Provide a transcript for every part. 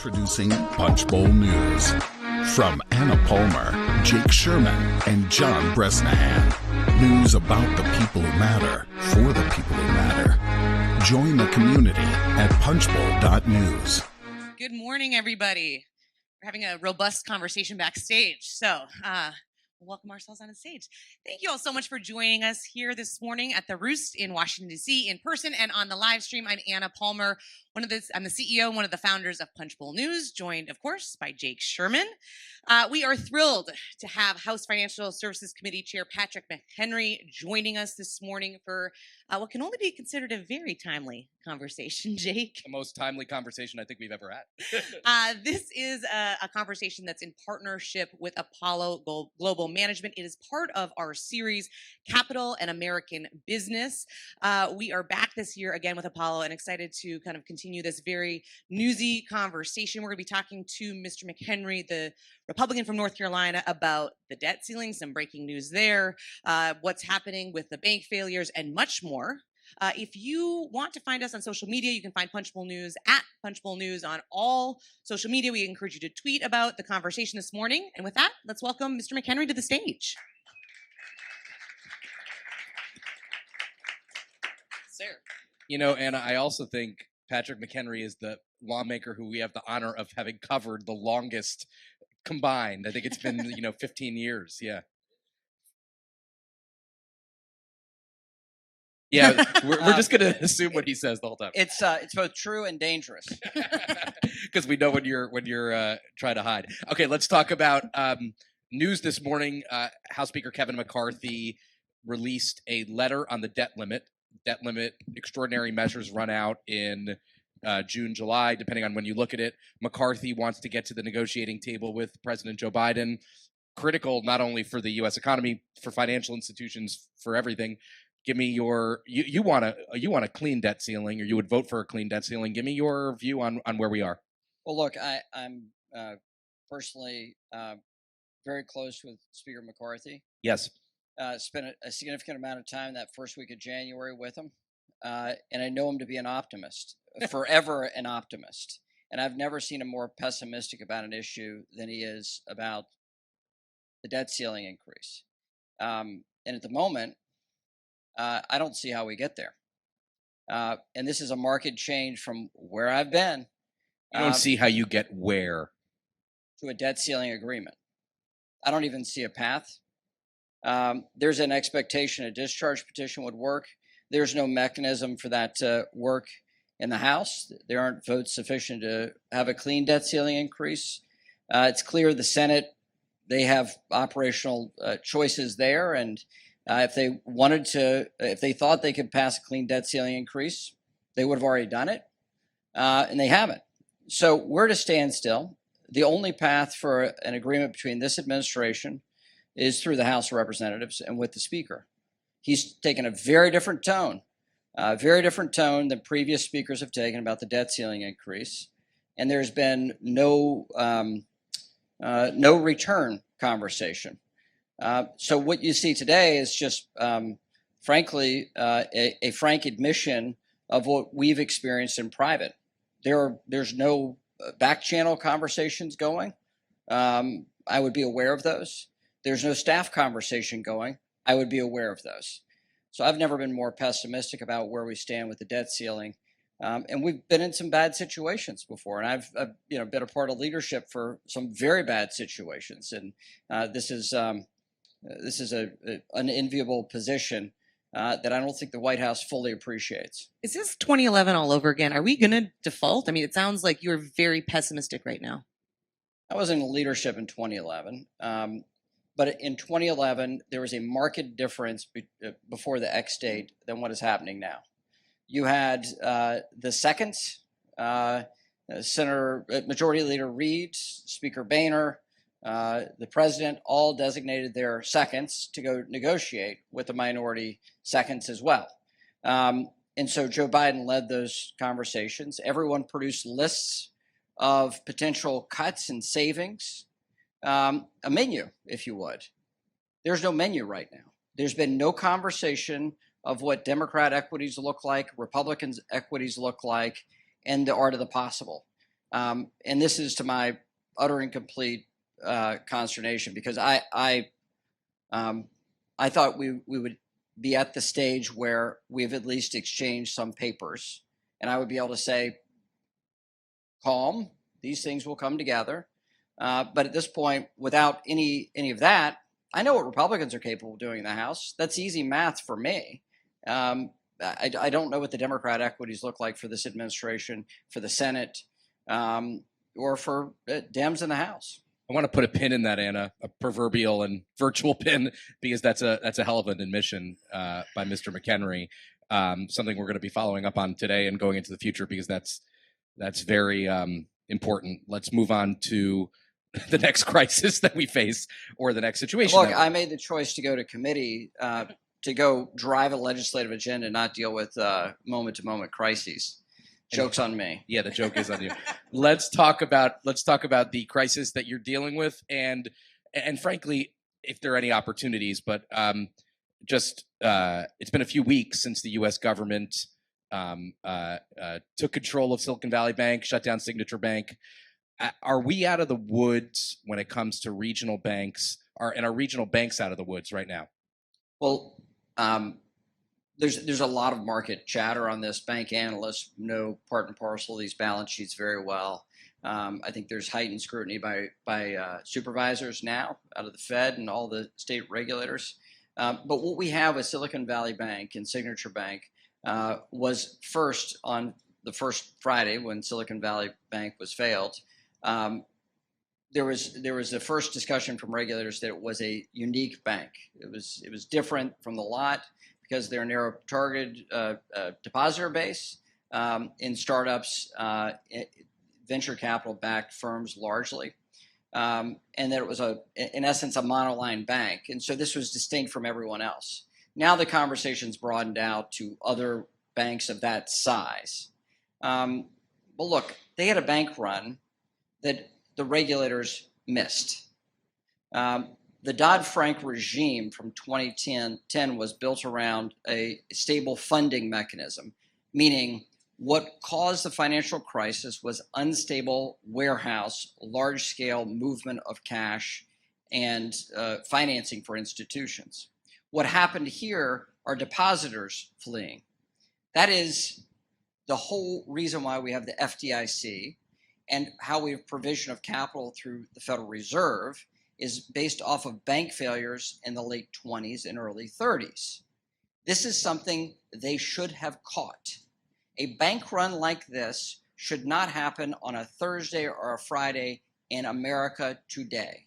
Introducing Punch Bowl News. From Anna Palmer, Jake Sherman, and John Bresnahan. News about the people who matter, for the people who matter. Join the community at punchbowl.news. Good morning, everybody. We're having a robust conversation backstage, so we'll welcome ourselves on the stage. Thank you all so much for joining us here this morning at the Roost in Washington, D.C. in person and on the live stream. I'm Anna Palmer. I'm the CEO, one of the founders of Punch Bowl News, joined, of course, by Jake Sherman. We are thrilled to have House Financial Services Committee Chair Patrick McHenry joining us this morning for what can only be considered a very timely conversation, Jake. The most timely conversation I think we've ever had. This is a conversation that's in partnership with Apollo Global Management. It is part of our series, Capital and American Business. We are back this year again with Apollo and excited to kind of continue this very newsy conversation. We're going to be talking to Mr. McHenry, the Republican from North Carolina, about the debt ceiling, some breaking news there, what's happening with the bank failures, and much more. If you want to find us on social media, you can find Punch Bowl News at Punch Bowl News on all social media. We encourage you to tweet about the conversation this morning. And with that, let's welcome Mr. McHenry to the stage. Sir. You know, Anna, I also think Patrick McHenry is the lawmaker who we have the honor of having covered the longest combined. I think it's been, 15 years. Yeah. Yeah, we're just going to assume what he says the whole time. It's both true and dangerous. Because we know when you're trying to hide. Okay, let's talk about news this morning. House Speaker Kevin McCarthy released a letter on the debt limit. Debt limit extraordinary measures run out in June, July, depending on when you look at it. McCarthy wants to get to the negotiating table with President Joe Biden. Critical not only for the U.S. economy, for financial institutions, for everything. Give me your you want a clean debt ceiling, or you would vote for a clean debt ceiling. Give me your view on where we are. Well, look, I'm personally very close with Speaker McCarthy. Yes. Spent a significant amount of time that first week of January with him, and I know him to be an optimist, forever an optimist. And I've never seen him more pessimistic about an issue than he is about the debt ceiling increase. And at the moment, I don't see how we get there. And this is a market change from where I've been. You don't see how you get where? To a debt ceiling agreement. I don't even see a path. There's an expectation a discharge petition would work. There's no mechanism for that to work in the House. There aren't votes sufficient to have a clean debt ceiling increase. It's clear the Senate, they have operational choices there, and if they thought they could pass a clean debt ceiling increase, they would have already done it, and they haven't. So we're at a standstill. The only path for an agreement between this administration is through the House of Representatives and with the Speaker. He's taken a very different tone than previous speakers have taken about the debt ceiling increase, and there's been no return conversation. So what you see today is just, frankly, a frank admission of what we've experienced in private. There's no back channel conversations going. I would be aware of those. There's no staff conversation going. I would be aware of those. So I've never been more pessimistic about where we stand with the debt ceiling. And we've been in some bad situations before, and I've been a part of leadership for some very bad situations. And this is an enviable position that I don't think the White House fully appreciates. Is this 2011 all over again? Are we going to default? I mean, it sounds like you're very pessimistic right now. I was in leadership in 2011. But in 2011, there was a marked difference before the X date than what is happening now. You had the seconds, Majority Leader Reid, Speaker Boehner, the president, all designated their seconds to go negotiate with the minority seconds as well. And so Joe Biden led those conversations. Everyone produced lists of potential cuts and savings. A menu, if you would. There's no menu right now. There's been no conversation of what Democrat equities look like, Republicans equities look like, and the art of the possible. And this is to my utter and complete consternation, because I thought we would be at the stage where we've at least exchanged some papers, and I would be able to say, calm, these things will come together. But at this point, without any of that, I know what Republicans are capable of doing in the House. That's easy math for me. I don't know what the Democrat equities look like for this administration, for the Senate, or for Dems in the House. I want to put a pin in that, Anna, a proverbial and virtual pin, because that's a hell of an admission by Mr. McHenry. Something we're going to be following up on today and going into the future, because that's very important. Let's move on to the next crisis that we face, or the next situation. Look, I made the choice to go to committee to go drive a legislative agenda, not deal with moment-to-moment crises. Joke's on me. Yeah, the joke is on you. Let's talk about the crisis that you're dealing with, and frankly, if there are any opportunities. But it's been a few weeks since the U.S. government took control of Silicon Valley Bank, shut down Signature Bank. Are we out of the woods when it comes to regional banks? And are regional banks out of the woods right now? Well, there's a lot of market chatter on this. Bank analysts know part and parcel of these balance sheets very well. I think there's heightened scrutiny by supervisors now out of the Fed and all the state regulators. But what we have with Silicon Valley Bank and Signature Bank was first, on the first Friday when Silicon Valley Bank was failed. There was the first discussion from regulators that it was a unique bank. It was different from the lot because they're a narrow targeted depositor base in startups, venture capital backed firms largely, and that it was in essence a monoline bank, and so this was distinct from everyone else. Now the conversation's broadened out to other banks of that size. But look, they had a bank run that the regulators missed. The Dodd-Frank regime from 2010 was built around a stable funding mechanism, meaning what caused the financial crisis was unstable warehouse, large-scale movement of cash and financing for institutions. What happened here are depositors fleeing. That is the whole reason why we have the FDIC, and how we have provision of capital through the Federal Reserve is based off of bank failures in the late 20s and early 30s. This is something they should have caught. A bank run like this should not happen on a Thursday or a Friday in America today.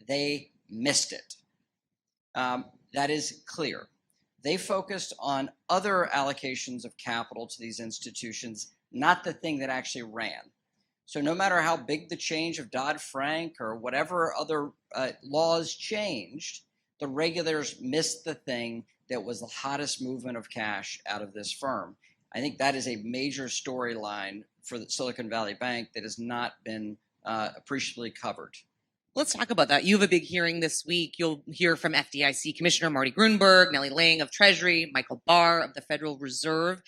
They missed it. That is clear. They focused on other allocations of capital to these institutions, not the thing that actually ran. So no matter how big the change of Dodd-Frank or whatever other laws changed, the regulators missed the thing that was the hottest movement of cash out of this firm. I think that is a major storyline for the Silicon Valley Bank that has not been appreciably covered. Let's talk about that. You have a big hearing this week. You'll hear from FDIC Commissioner Marty Gruenberg, Nellie Lang of Treasury, Michael Barr of the Federal Reserve.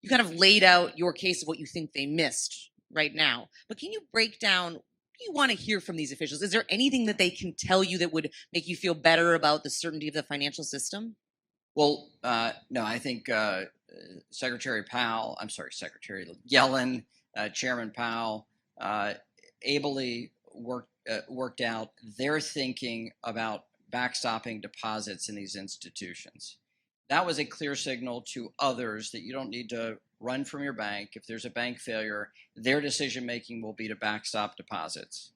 You kind of laid out your case of what you think they missed right now. But can you break down what you want to hear from these officials? Is there anything that they can tell you that would make you feel better about the certainty of the financial system? Well, no, I think Secretary Yellen, Chairman Powell, ably worked out their thinking about backstopping deposits in these institutions. That was a clear signal to others that you don't need to run from your bank. If there's a bank failure, their decision making will be to backstop deposits.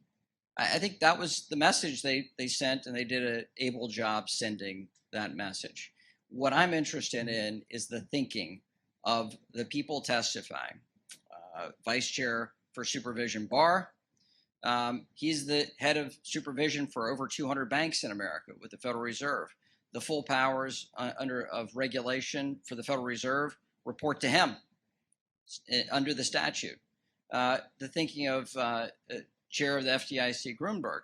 I think that was the message they sent, and they did an able job sending that message. What I'm interested in is the thinking of the people testifying. Vice Chair for Supervision Barr, he's the head of supervision for over 200 banks in America with the Federal Reserve. The full powers of regulation for the Federal Reserve report to him under the statute. The thinking of Chair of the FDIC Gruenberg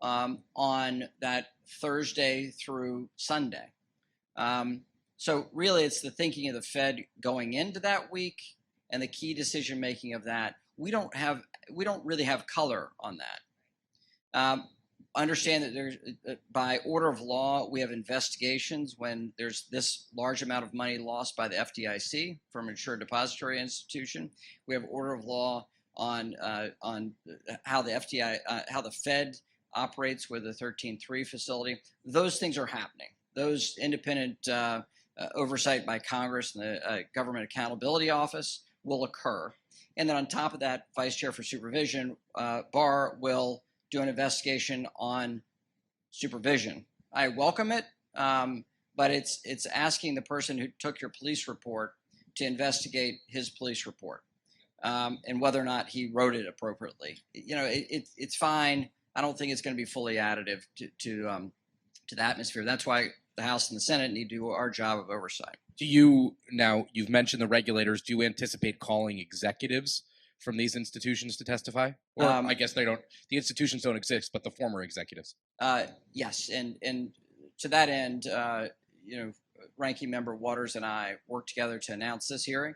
on that Thursday through Sunday. So really, it's the thinking of the Fed going into that week and the key decision making of that. We don't have we don't really have color on that. Understand that there's, by order of law, we have investigations when there's this large amount of money lost by the FDIC from insured depository institution. We have order of law on how the how the Fed operates with the 13.3 facility. Those things are happening. Those independent oversight by Congress and the Government Accountability Office will occur. And then on top of that, Vice Chair for Supervision, Barr, will do an investigation on supervision. I welcome it, but it's asking the person who took your police report to investigate his police report and whether or not he wrote it appropriately. You know, it's fine. I don't think it's going to be fully additive to the atmosphere. That's why the House and the Senate need to do our job of oversight. Do you, now you've mentioned the regulators, do you anticipate calling executives from these institutions to testify? Or I guess they don't, the institutions don't exist, but the former executives. Yes, and to that end, you know, Ranking Member Waters and I worked together to announce this hearing,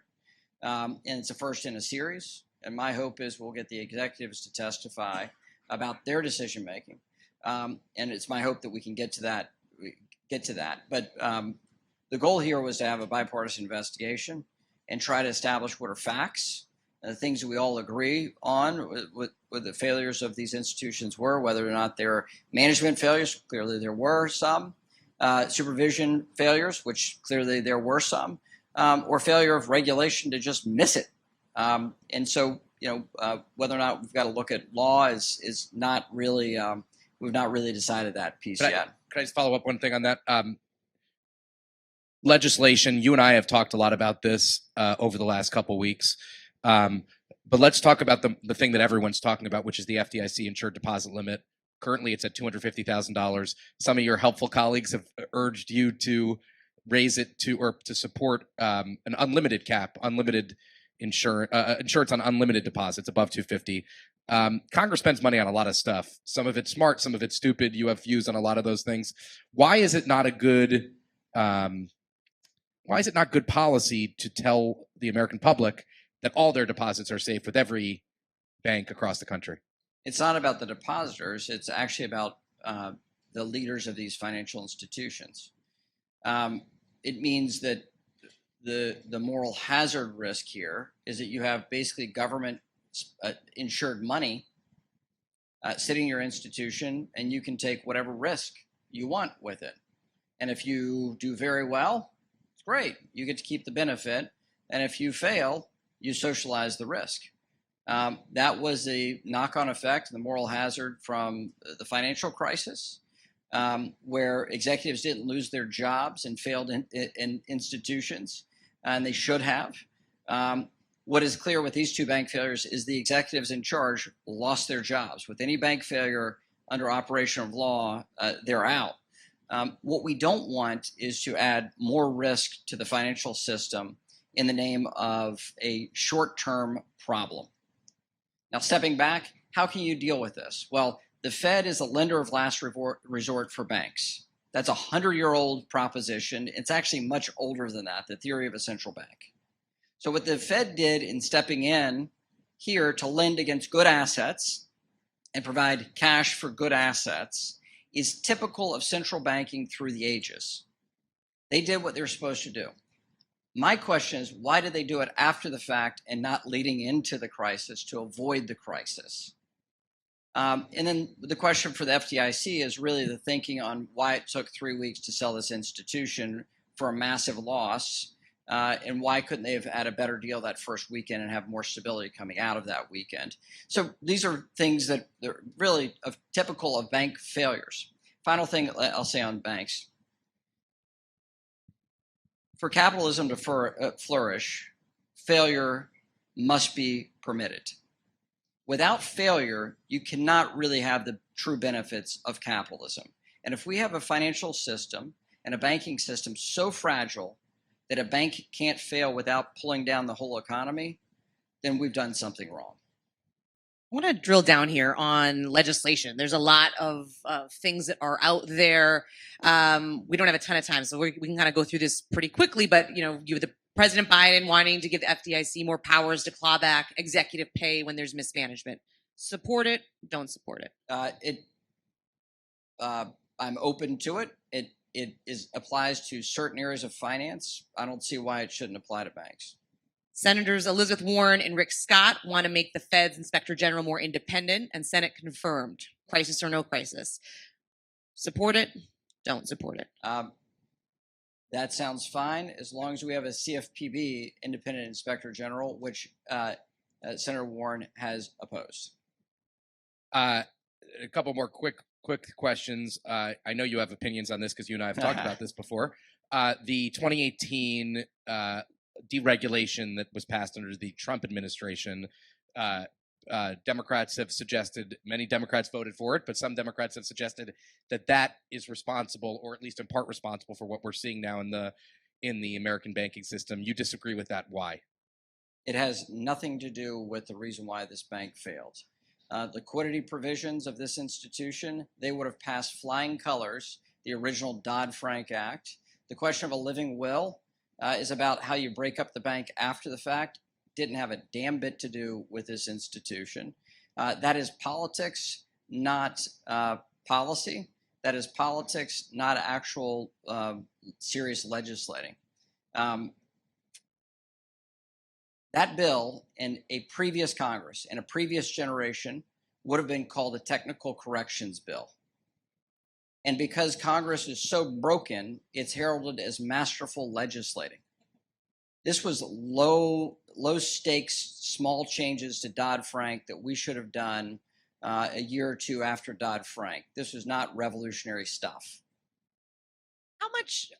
and it's the first in a series. And my hope is we'll get the executives to testify about their decision making, and it's my hope that we can get to that. But the goal here was to have a bipartisan investigation and try to establish what are facts. Things that we all agree on with the failures of these institutions were, whether or not they're management failures. Clearly there were some. Supervision failures, which clearly there were some, or failure of regulation to just miss it. And so, you know, whether or not we've got to look at law is not really, we've not really decided that piece yet. Can I just follow up one thing on that? Legislation, you and I have talked a lot about this over the last couple of weeks. But let's talk about the thing that everyone's talking about, which is the FDIC insured deposit limit. Currently, it's at $250,000. Some of your helpful colleagues have urged you to raise it to, or to support an unlimited cap, unlimited insurance on unlimited deposits above $250,000. Congress spends money on a lot of stuff. Some of it's smart, some of it's stupid. You have views on a lot of those things. Why is it not a good policy to tell the American public that all their deposits are safe with every bank across the country? It's not about the depositors. It's actually about the leaders of these financial institutions. It means that the moral hazard risk here is that you have basically government insured money sitting in your institution, and you can take whatever risk you want with it. And if you do very well, it's great. You get to keep the benefit. And if you fail, you socialize the risk. That was a knock-on effect, the moral hazard from the financial crisis, where executives didn't lose their jobs and failed in institutions, and they should have. What is clear with these two bank failures is the executives in charge lost their jobs. With any bank failure under operation of law, they're out. What we don't want is to add more risk to the financial system in the name of a short-term problem. Now, stepping back, how can you deal with this? Well, the Fed is a lender of last resort for banks. That's a 100-year-old proposition. It's actually much older than that, the theory of a central bank. So what the Fed did in stepping in here to lend against good assets and provide cash for good assets is typical of central banking through the ages. They did what they were supposed to do. My question is, why did they do it after the fact and not leading into the crisis to avoid the crisis? And then the question for the FDIC is really the thinking on why it took 3 weeks to sell this institution for a massive loss, and why couldn't they have had a better deal that first weekend and have more stability coming out of that weekend? So these are things that are really typical of bank failures. Final thing I'll say on banks. For capitalism to flourish, failure must be permitted. Without failure, you cannot really have the true benefits of capitalism. And if we have a financial system and a banking system so fragile that a bank can't fail without pulling down the whole economy, then we've done something wrong. I want to drill down here on legislation. There's a lot of things that are out there. We don't have a ton of time, so we can kind of go through this pretty quickly. But you know, you have the President Biden wanting to give the FDIC more powers to claw back executive pay when there's mismanagement. Support it, don't support it. I'm open to it. It applies to certain areas of finance. I don't see why it shouldn't apply to banks. Senators Elizabeth Warren and Rick Scott want to make the Fed's Inspector General more independent, and Senate confirmed. Crisis or no crisis. Support it, don't support it. That sounds fine as long as we have a CFPB, Independent Inspector General, which Senator Warren has opposed. A couple more quick questions. I know you have opinions on this because you and I have talked about this before. The 2018 deregulation that was passed under the Trump administration, Democrats have suggested, many Democrats voted for it, but some Democrats have suggested that is responsible, or at least in part responsible, for what we're seeing now in the American banking system. You disagree with that? Why? It has nothing to do with the reason why this bank failed. Liquidity provisions of this institution, they would have passed flying colors, the original Dodd-Frank Act. The question of a living will is about how you break up the bank after the fact. Didn't have a damn bit to do with this institution. That is politics, not policy. That is politics, not actual serious legislating. That bill in a previous Congress, in a previous generation, would have been called a technical corrections bill. And because Congress is so broken, it's heralded as masterful legislating. This was low stakes, small changes to Dodd-Frank that we should have done a year or two after Dodd-Frank. This was not revolutionary stuff. How much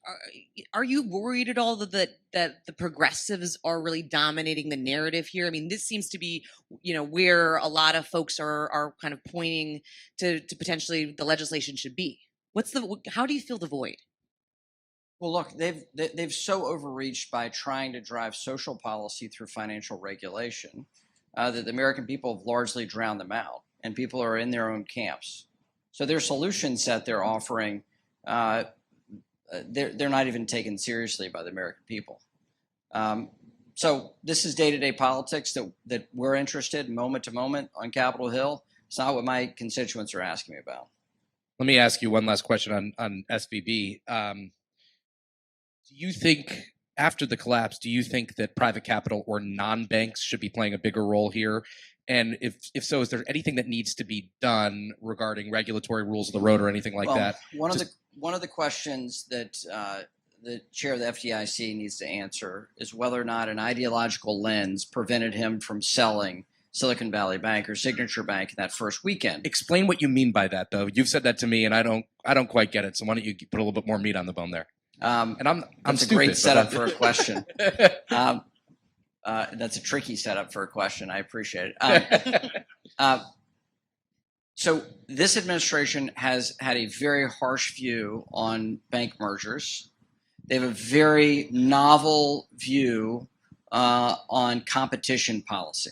are you worried at all that the progressives are really dominating the narrative here? I mean, this seems to be, where a lot of folks are kind of pointing to potentially the legislation should be. How do you feel the void? Well, look, they've so overreached by trying to drive social policy through financial regulation that the American people have largely drowned them out, and people are in their own camps. So their solution set they're offering, they're not even taken seriously by the American people. So this is day-to-day politics that we're interested in moment to moment on Capitol Hill. It's not what my constituents are asking me about. Let me ask you one last question on SVB. Do you think, after the collapse, do you think that private capital or non-banks should be playing a bigger role here? And if so, is there anything that needs to be done regarding regulatory rules of the road or anything like that? One of the questions that the chair of the FDIC needs to answer is whether or not an ideological lens prevented him from selling Silicon Valley Bank or Signature Bank in that first weekend. Explain what you mean by that, though. You've said that to me, and I don't quite get it. So why don't you put a little bit more meat on the bone there? And I'm stupid, a great setup for a question. That's a tricky setup for a question. I appreciate it. So this administration has had a very harsh view on bank mergers. They have a very novel view on competition policy.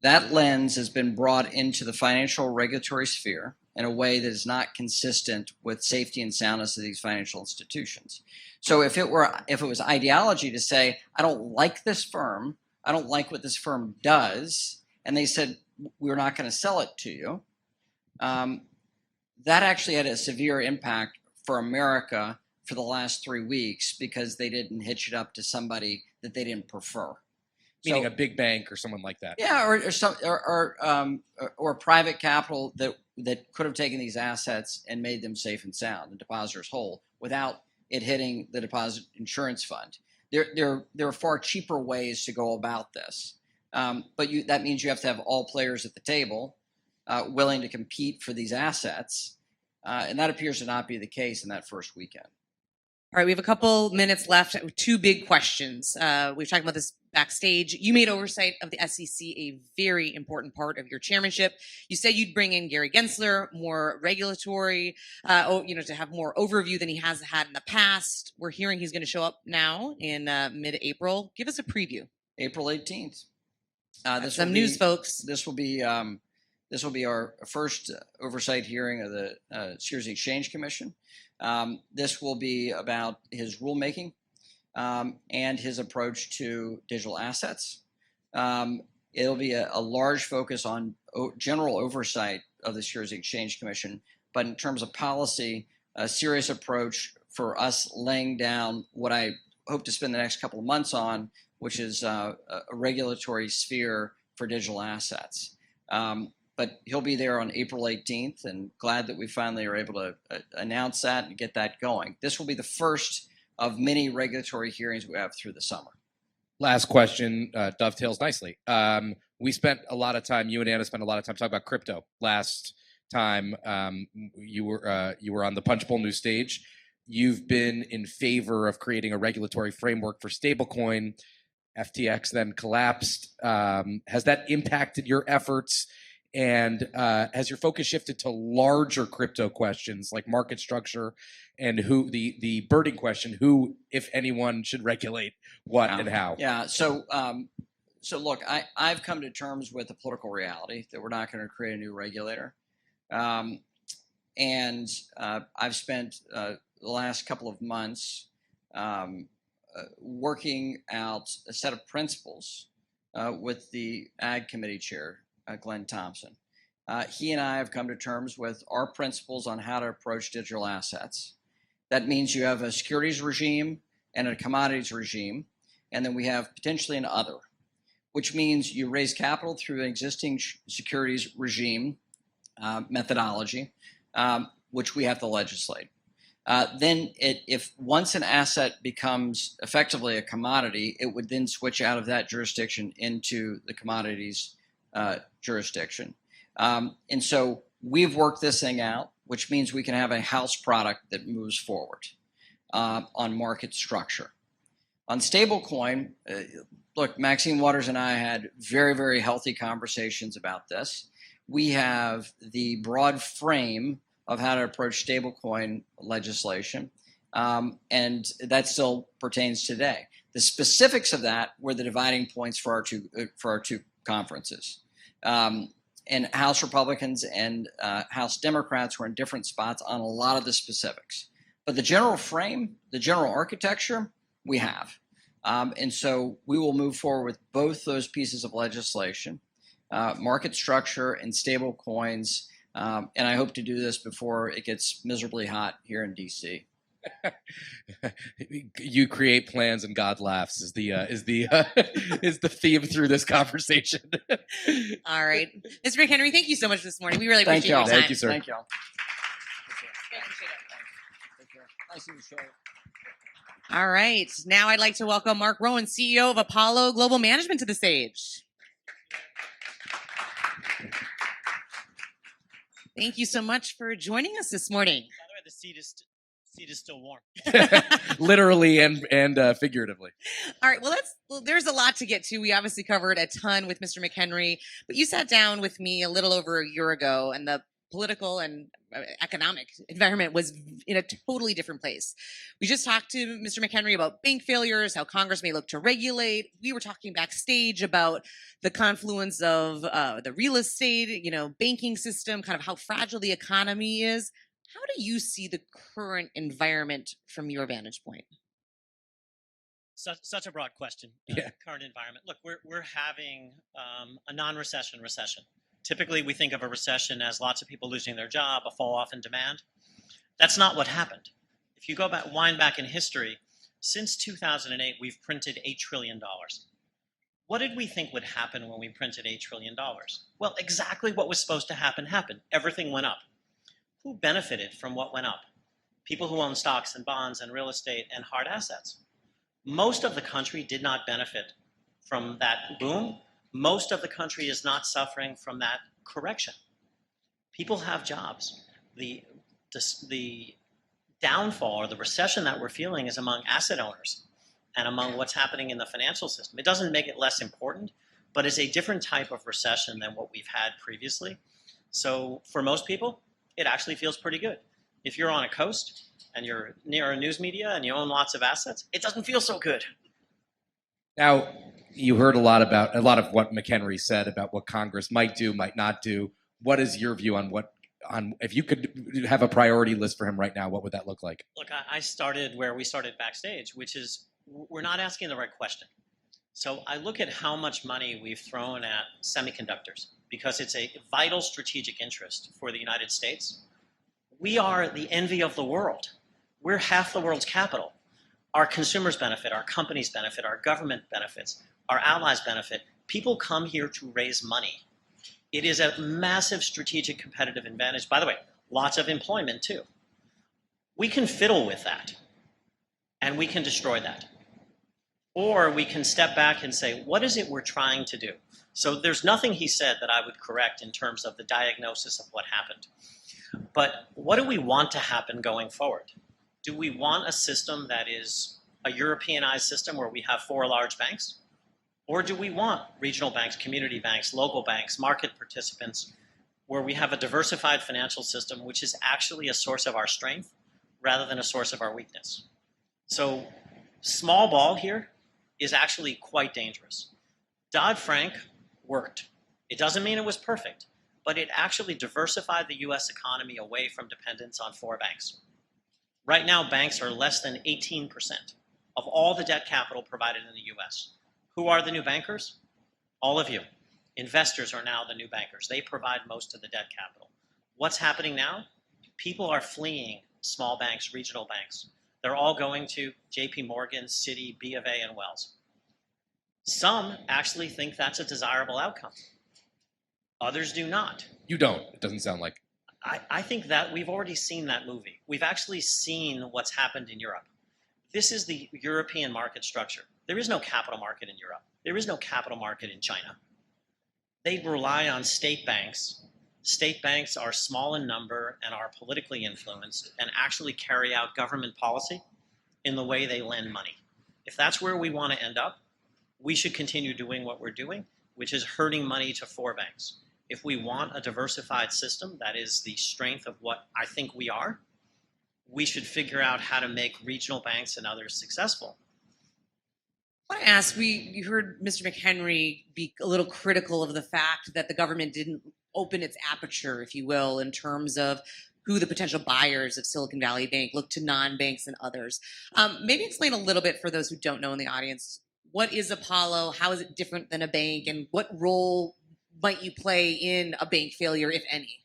That lens has been brought into the financial regulatory sphere in a way that is not consistent with safety and soundness of these financial institutions. So if it was ideology to say, I don't like this firm, I don't like what this firm does, and they said, we're not going to sell it to you, that actually had a severe impact for America for the last 3 weeks because they didn't hitch it up to somebody that they didn't prefer. Meaning a big bank or someone like that. Yeah, or private capital that could have taken these assets and made them safe and sound, the depositors whole, without it hitting the deposit insurance fund. There are far cheaper ways to go about this, but that means you have to have all players at the table willing to compete for these assets, and that appears to not be the case in that first weekend. All right, we have a couple minutes left. Two big questions. We've talked about this backstage. You made oversight of the SEC a very important part of your chairmanship. You said you'd bring in Gary Gensler, more regulatory, to have more overview than he has had in the past. We're hearing he's going to show up now in mid-April. Give us a preview. April 18th. Some news, folks. This will be our first oversight hearing of the Securities and Exchange Commission. This will be about his rulemaking. and his approach to digital assets. It'll be a large focus on general oversight of the Securities Exchange Commission, but in terms of policy, a serious approach for us laying down what I hope to spend the next couple of months on, which is a regulatory sphere for digital assets. But he'll be there on April 18th, and glad that we finally are able to announce that and get that going. This will be the first of many regulatory hearings we have through the summer. Last question dovetails nicely. We spent a lot of time, you and Anna spent a lot of time talking about crypto last time you were on the Punchbowl News stage. You've been in favor of creating a regulatory framework for stablecoin. FTX then collapsed. Has that impacted your efforts? And has your focus shifted to larger crypto questions like market structure and who the burning question, who, if anyone, should regulate what and how? Yeah. So look, I've come to terms with the political reality that we're not going to create a new regulator. And I've spent the last couple of months working out a set of principles with the Ag Committee Chair, Glenn Thompson. He and I have come to terms with our principles on how to approach digital assets. That means you have a securities regime and a commodities regime, and then we have potentially an other, which means you raise capital through an existing securities regime methodology, which we have to legislate. Then if once an asset becomes effectively a commodity, it would then switch out of that jurisdiction into the commodities jurisdiction. And so we've worked this thing out, which means we can have a house product that moves forward on market structure. On stablecoin, look, Maxine Waters and I had very, very healthy conversations about this. We have the broad frame of how to approach stablecoin legislation, and that still pertains today. The specifics of that were the dividing points for our two conferences. And House Republicans and House Democrats were in different spots on a lot of the specifics. But the general frame, the general architecture, we have. And so we will move forward with both those pieces of legislation, market structure and stable coins. And I hope to do this before it gets miserably hot here in D.C. You create plans and God laughs is the theme through this conversation. All right, Mr. McHenry, thank you so much this morning. We really appreciate your time. Thank you, sir. Thank y'all. Nice to meet you. All right, now I'd like to welcome Mark Rowan, CEO of Apollo Global Management, to the stage. Thank you so much for joining us this morning. By the way, the seat is still warm. Literally and figuratively. All right, well, there's a lot to get to. We obviously covered a ton with Mr. McHenry, but you sat down with me a little over a year ago, and the political and economic environment was in a totally different place. We just talked to Mr. McHenry about bank failures, how Congress may look to regulate. We were talking backstage about the confluence of the real estate, banking system, kind of how fragile the economy is. How do you see the current environment from your vantage point? Such a broad question. Current environment. Look, we're having a non-recession recession. Typically, we think of a recession as lots of people losing their job, a fall off in demand. That's not what happened. If you wind back in history, since 2008, we've printed $8 trillion. What did we think would happen when we printed $8 trillion? Well, exactly what was supposed to happen happened. Everything went up. Who benefited from what went up? People who own stocks and bonds and real estate and hard assets. Most of the country did not benefit from that boom. Most of the country is not suffering from that correction. People have jobs. The downfall or the recession that we're feeling is among asset owners and among what's happening in the financial system. It doesn't make it less important, but it's a different type of recession than what we've had previously. So for most people, it actually feels pretty good. If you're on a coast and you're near a news media and you own lots of assets, it doesn't feel so good. Now, you heard a lot of what McHenry said about what Congress might do, might not do. What is your view on if you could have a priority list for him right now, what would that look like? Look, I started where we started backstage, which is we're not asking the right question. So I look at how much money we've thrown at semiconductors because it's a vital strategic interest for the United States. We are the envy of the world. We're half the world's capital. Our consumers benefit, our companies benefit, our government benefits, our allies benefit. People come here to raise money. It is a massive strategic competitive advantage. By the way, lots of employment too. We can fiddle with that and we can destroy that. Or we can step back and say, what is it we're trying to do? So there's nothing he said that I would correct in terms of the diagnosis of what happened. But what do we want to happen going forward? Do we want a system that is a Europeanized system where we have 4 large banks? Or do we want regional banks, community banks, local banks, market participants, where we have a diversified financial system which is actually a source of our strength rather than a source of our weakness? So small ball here is actually quite dangerous. Dodd-Frank worked. It doesn't mean it was perfect, but it actually diversified the US economy away from dependence on 4 banks. Right now, banks are less than 18% of all the debt capital provided in the US. Who are the new bankers? All of you. Investors are now the new bankers. They provide most of the debt capital. What's happening now? People are fleeing small banks, regional banks. They're all going to JP Morgan, Citi, B of A, and Wells. Some actually think that's a desirable outcome. Others do not. You don't. It doesn't sound like. I think that we've already seen that movie. We've actually seen what's happened in Europe. This is the European market structure. There is no capital market in Europe. There is no capital market in China. They rely on state banks. State banks are small in number and are politically influenced and actually carry out government policy in the way they lend money. If that's where we want to end up, we should continue doing what we're doing, which is herding money to 4 banks. If we want a diversified system that is the strength of what I think we are, we should figure out how to make regional banks and others successful. I want to ask, you heard Mr. McHenry be a little critical of the fact that the government didn't open its aperture, if you will, in terms of who the potential buyers of Silicon Valley Bank look to non-banks and others. Maybe explain a little bit for those who don't know in the audience, what is Apollo, how is it different than a bank, and what role might you play in a bank failure, if any?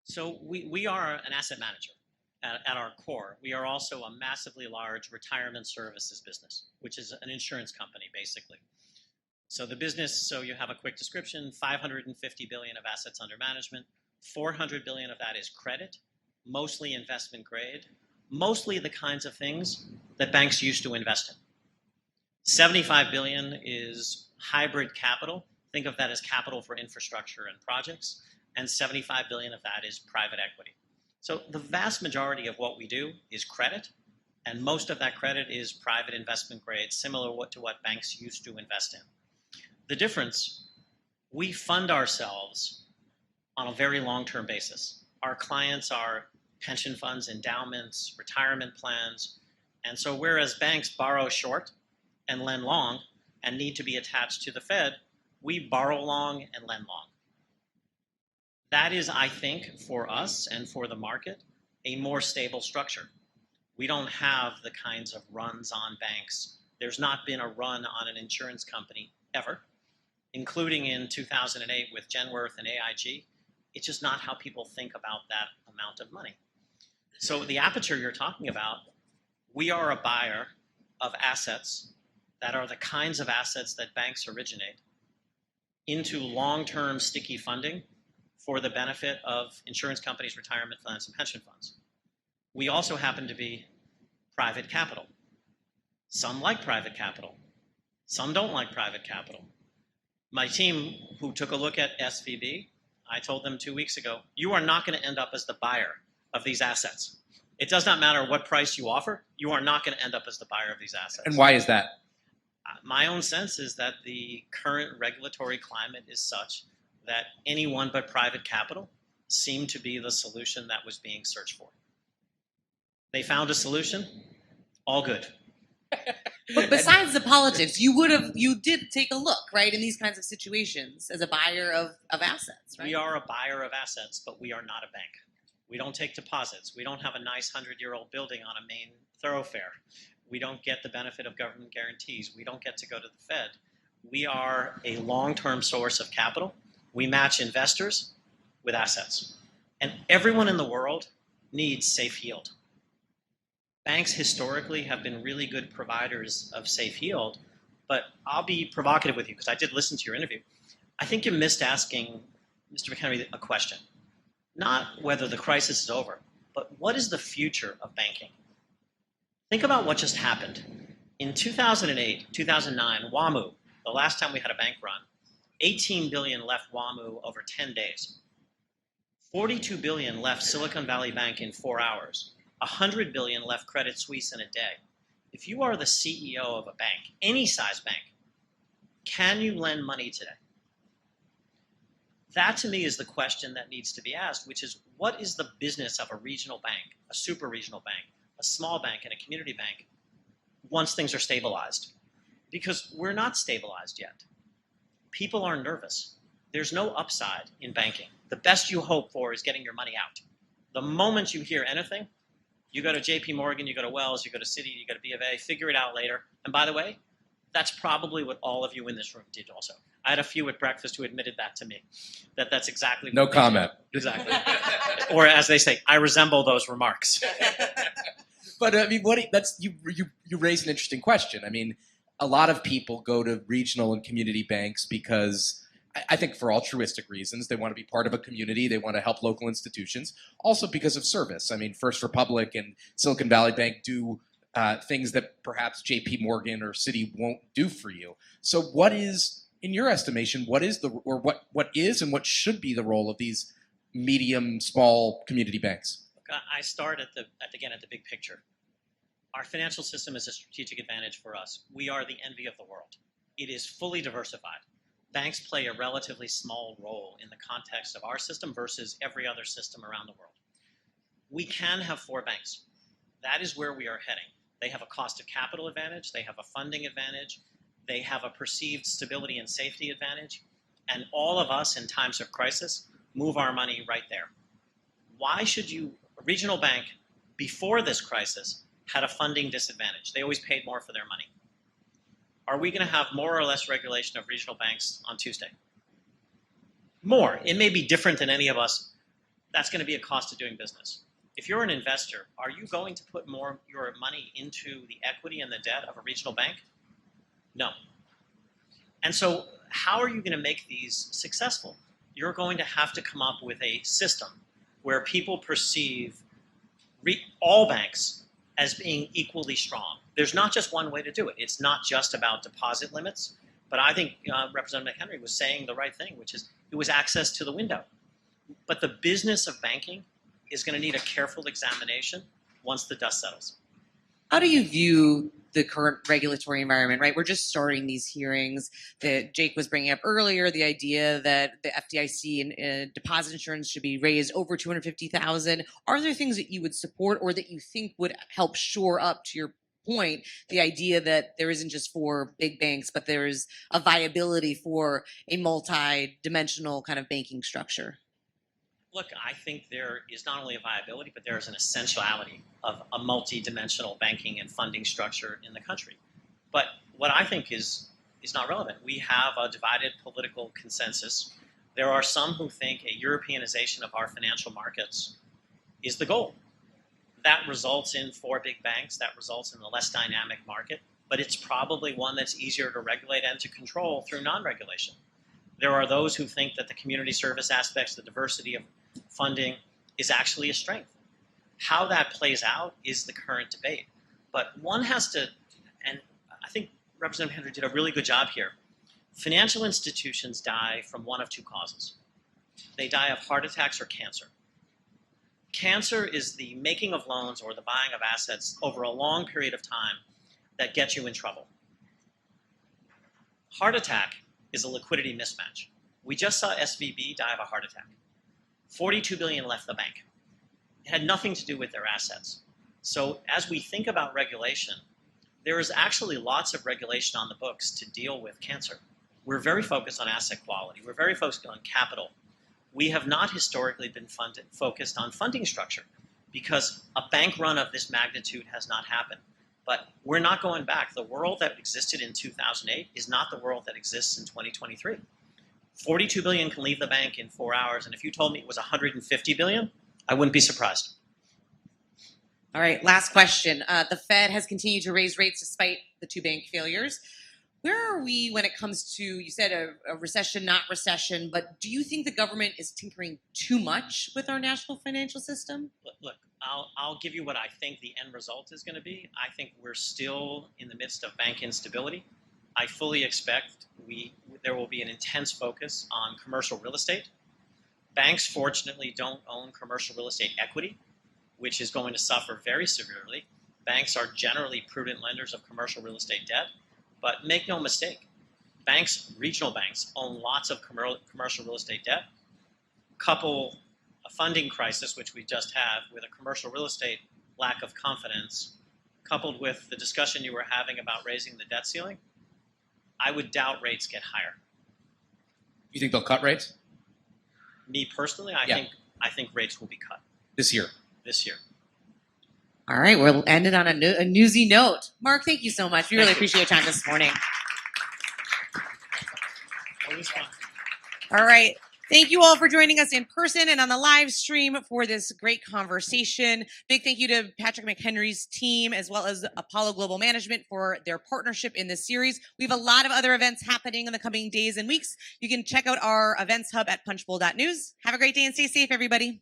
So we are an asset manager at our core. We are also a massively large retirement services business, which is an insurance company, basically. So the business, so you have a quick description, 550 billion of assets under management, 400 billion of that is credit, mostly investment grade, mostly the kinds of things that banks used to invest in. 75 billion is hybrid capital. Think of that as capital for infrastructure and projects. And 75 billion of that is private equity. So the vast majority of what we do is credit. And most of that credit is private investment grade, similar to what banks used to invest in. The difference, we fund ourselves on a very long-term basis. Our clients are pension funds, endowments, retirement plans. And so whereas banks borrow short and lend long and need to be attached to the Fed, we borrow long and lend long. That is, I think, for us and for the market, a more stable structure. We don't have the kinds of runs on banks. There's not been a run on an insurance company ever, including in 2008 with Genworth and AIG. It's just not how people think about that amount of money. So the aperture you're talking about, we are a buyer of assets that are the kinds of assets that banks originate into long-term sticky funding for the benefit of insurance companies, retirement funds, and pension funds. We also happen to be private capital. Some like private capital. Some don't like private capital. My team, who took a look at SVB, I told them 2 weeks ago, you are not going to end up as the buyer of these assets. It does not matter what price you offer, you are not going to end up as the buyer of these assets. And why is that? My own sense is that the current regulatory climate is such that anyone but private capital seemed to be the solution that was being searched for. They found a solution, all good. But besides the politics, you did take a look, right, in these kinds of situations as a buyer of assets, right? We are a buyer of assets, but we are not a bank. We don't take deposits. We don't have a nice 100-year-old building on a main thoroughfare. We don't get the benefit of government guarantees. We don't get to go to the Fed. We are a long-term source of capital. We match investors with assets. And everyone in the world needs safe yield. Banks historically have been really good providers of safe yield, but I'll be provocative with you because I did listen to your interview. I think you missed asking Mr. McHenry a question. Not whether the crisis is over, but what is the future of banking? Think about what just happened. In 2008, 2009, WAMU, the last time we had a bank run, 18 billion left WAMU over 10 days. 42 billion left Silicon Valley Bank in 4 hours. 100 billion left Credit Suisse in a day. If you are the CEO of a bank, any size bank, can you lend money today? That to me is the question that needs to be asked, which is what is the business of a regional bank, a super regional bank, a small bank, and a community bank once things are stabilized? Because we're not stabilized yet. People are nervous. There's no upside in banking. The best you hope for is getting your money out. The moment you hear anything, you go to JP Morgan, you go to Wells, you go to Citi, you go to B of A, figure it out later. And by the way, that's probably what all of you in this room did also. I had a few at breakfast who admitted that to me, that's exactly what No they comment. did. Exactly. Or as they say, I resemble those remarks. But I mean, you raise an interesting question. I mean, a lot of people go to regional and community banks because I think for altruistic reasons. They want to be part of a community. They want to help local institutions. Also because of service. I mean, First Republic and Silicon Valley Bank do things that perhaps JP Morgan or Citi won't do for you. So what is, in your estimation, what is and what should be the role of these medium, small community banks? Look, I start at the big picture. Our financial system is a strategic advantage for us. We are the envy of the world. It is fully diversified. Banks play a relatively small role in the context of our system versus every other system around the world. We can have 4 banks. That is where we are heading. They have a cost of capital advantage. They have a funding advantage. They have a perceived stability and safety advantage. And all of us in times of crisis move our money right there. Why should a regional bank before this crisis had a funding disadvantage? They always paid more for their money. Are we going to have more or less regulation of regional banks on Tuesday? More. It may be different than any of us. That's going to be a cost of doing business. If you're an investor, are you going to put more your money into the equity and the debt of a regional bank? No. And so how are you going to make these successful? You're going to have to come up with a system where people perceive all banks as being equally strong. There's not just one way to do it. It's not just about deposit limits, but I think Representative McHenry was saying the right thing, which is it was access to the window. But the business of banking is going to need a careful examination once the dust settles. How do you view the current regulatory environment, right? We're just starting these hearings that Jake was bringing up earlier, the idea that the FDIC and deposit insurance should be raised over $250,000. Are there things that you would support or that you think would help shore up, to your point, the idea that there isn't just 4 big banks, but there's a viability for a multi-dimensional kind of banking structure? Look, I think there is not only a viability, but there is an essentiality of a multi-dimensional banking and funding structure in the country. But what I think is not relevant. We have a divided political consensus. There are some who think a Europeanization of our financial markets is the goal. That results in 4 big banks. That results in a less dynamic market. But it's probably one that's easier to regulate and to control through non-regulation. There are those who think that the community service aspects, the diversity of funding is actually a strength. How that plays out is the current debate. But one has to, and I think Representative Henry did a really good job here. Financial institutions die from one of 2 causes. They die of heart attacks or cancer. Cancer is the making of loans or the buying of assets over a long period of time that gets you in trouble. Heart attack is a liquidity mismatch. We just saw SVB die of a heart attack. 42 billion left the bank. It had nothing to do with their assets. So as we think about regulation, there is actually lots of regulation on the books to deal with cancer. We're very focused on asset quality. We're very focused on capital. We have not historically been focused on funding structure because a bank run of this magnitude has not happened. But we're not going back. The world that existed in 2008 is not the world that exists in 2023. 42 billion can leave the bank in 4 hours, and if you told me it was 150 billion, I wouldn't be surprised. All right, last question. The Fed has continued to raise rates despite the two bank failures. Where are we when it comes to, you said a recession, not recession, but do you think the government is tinkering too much with our national financial system? Look, I'll give you what I think the end result is going to be. I think we're still in the midst of bank instability. I fully expect there will be an intense focus on commercial real estate. Banks, fortunately, don't own commercial real estate equity, which is going to suffer very severely. Banks are generally prudent lenders of commercial real estate debt. But make no mistake, banks, regional banks, own lots of commercial real estate debt. Couple a funding crisis, which we just have, with a commercial real estate lack of confidence, coupled with the discussion you were having about raising the debt ceiling, I would doubt rates get higher. You think they'll cut rates? Me personally, I think rates will be cut This year. this year. All right, we'll end it on a newsy note. Mark, thank you so much. We really appreciate your time this morning. Always fun. All right. Thank you all for joining us in person and on the live stream for this great conversation. Big thank you to Patrick McHenry's team as well as Apollo Global Management for their partnership in this series. We have a lot of other events happening in the coming days and weeks. You can check out our events hub at punchbowl.news. Have a great day and stay safe, everybody.